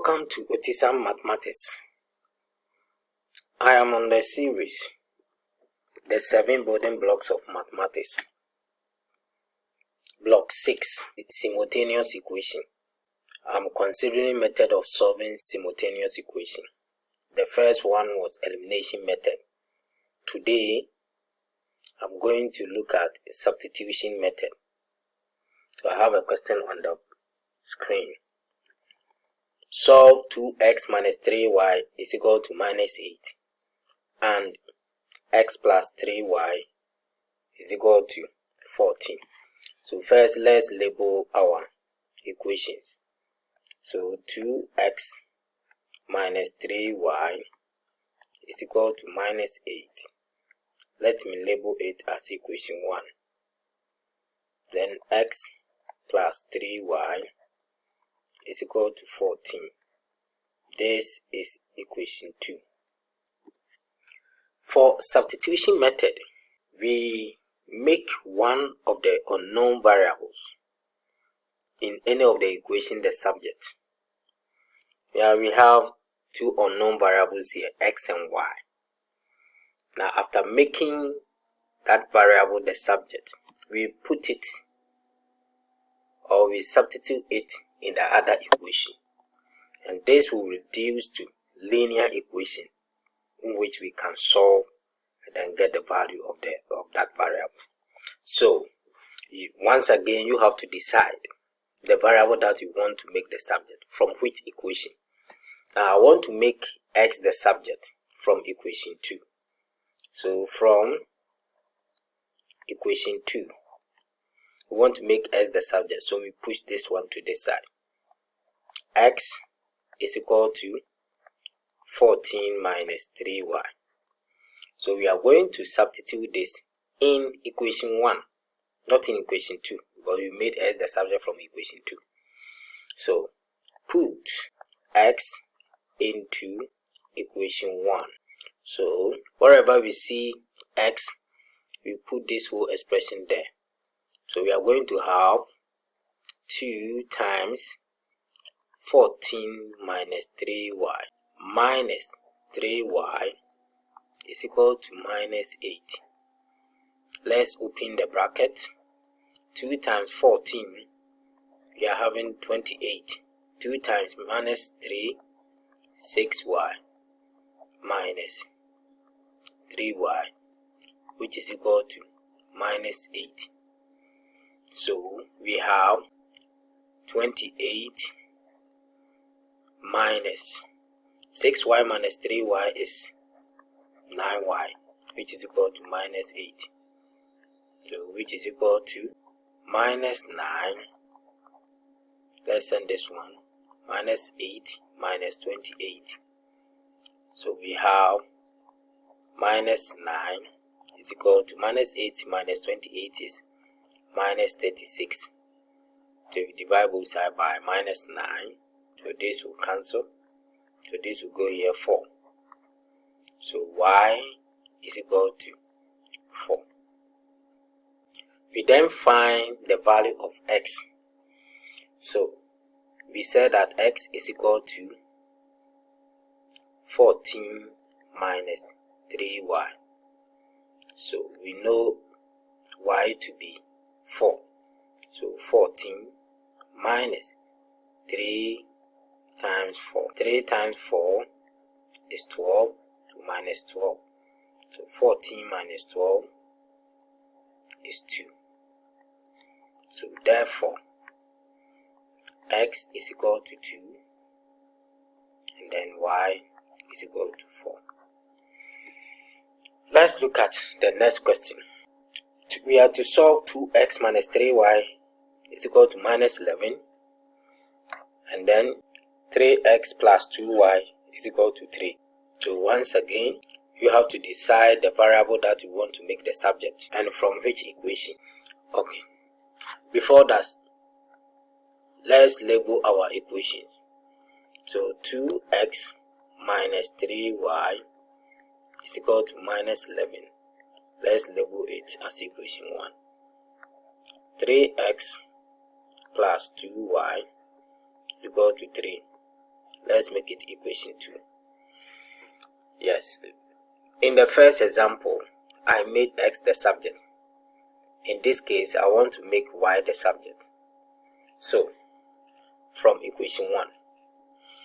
Welcome to Otisam Mathematics. I am on the series, the 7 building blocks of mathematics. Block 6, simultaneous equation. I'm considering method of solving simultaneous equation. The first one was elimination method. Today, I'm going to look at substitution method. So I have a question on the screen. Solve 2x minus 3y is equal to minus 8 and x plus 3y is equal to 14. So first let's label our equations. So 2x minus 3y is equal to minus 8. Let me label it as equation 1. Then x plus 3y is equal to 14. This is equation 2. For substitution method, we make one of the unknown variables in any of the equation the subject. Here we have two unknown variables here, x and y. Now after making that variable the subject, we put it or we substitute it in the other equation, and this will reduce to linear equation in which we can solve and then get the value of that variable. So once again you have to decide the variable that you want to make the subject from which equation. Now I want to make x the subject from equation 2. So from equation 2 we want to make x the subject, so we push this one to this side. X is equal to 14 minus 3y. So we are going to substitute this in equation 1, not in equation 2, but we made x the subject from equation 2. So put x into equation 1. So wherever we see x, we put this whole expression there. So we are going to have 2 times 14 minus 3y minus 3y is equal to minus 8. Let's open the bracket. 2 times 14, we are having 28. 2 times minus 3, 6y minus 3y, which is equal to minus 8. So we have 28 minus 6y minus 3y is 9y, which is equal to minus 8. So which is equal to minus 9. Let's send this one. Minus 8 minus 28. So we have minus 9 is equal to minus 8 minus 28 is minus 36. So we divide both sides by minus 9. So this will cancel. So this will go here 4. So y is equal to 4. We then find the value of x. So we said that x is equal to 14 minus 3y. So we know y to be 4. So 14 minus 3 times 4. 3 times 4 is 12 to minus 12. So 14 minus 12 is 2. So therefore x is equal to 2 and then y is equal to 4. Let's look at the next question. We are to solve 2x minus 3y is equal to minus 11, and then 3x plus 2y is equal to 3. So once again you have to decide the variable that you want to make the subject and from which equation. Okay, before that, let's label our equations. So 2x minus 3y is equal to minus 11. Let's label it as equation 1. 3x plus 2y is equal to 3. Let's make it equation 2. Yes, in the first example, I made x the subject. In this case, I want to make y the subject. So, from equation 1.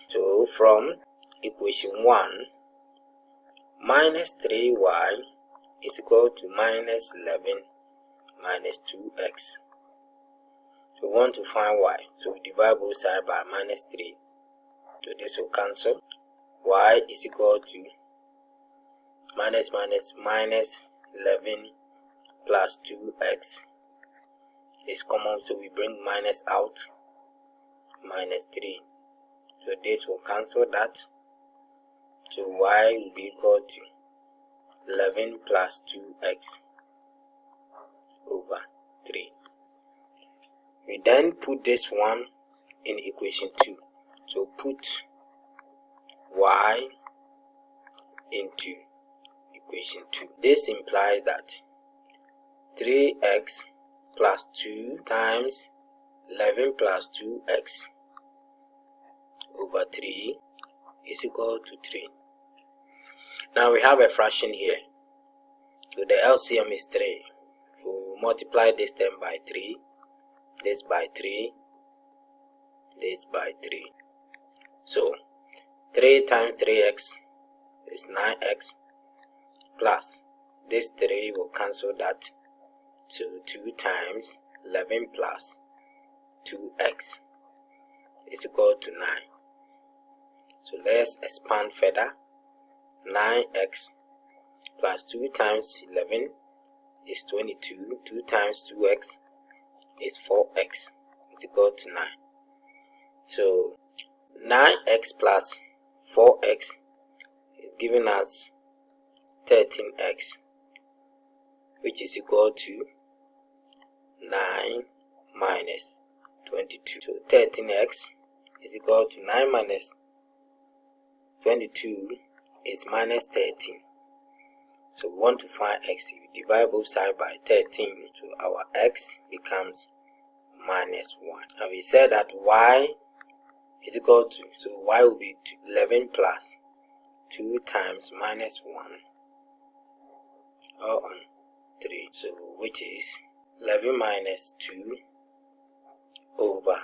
So, from equation 1, minus 3y is equal to minus 11 minus 2x. We want to find y, so we divide both sides by minus 3. So this will cancel. Y is equal to minus 11 plus 2x is common, so we bring minus out, minus 3. So this will cancel that. So y will be equal to 11 plus 2x over 3. We then put this one in equation 2. So put y into equation 2. This implies that 3x plus 2 times 11 plus 2x over 3 is equal to 3. Now we have a fraction here. So the LCM is 3. So we multiply this term by 3, this by 3, this by 3. So 3 times 3x is 9x plus this 3 will cancel that. So 2 times 11 plus 2x is equal to 9. So let's expand further. 9x plus 2 times 11 is 22. 2 times 2x is 4x is equal to 9. So 9x plus 4x is giving us 13x, which is equal to 9 minus 22. So 13x is equal to 9 minus 22 is minus 13. So we want to find x. If we divide both sides by 13, so our x becomes minus 1. And we said that y is equal to, so y will be 11 plus 2 times minus 1 all on 3. So which is 11 minus 2 over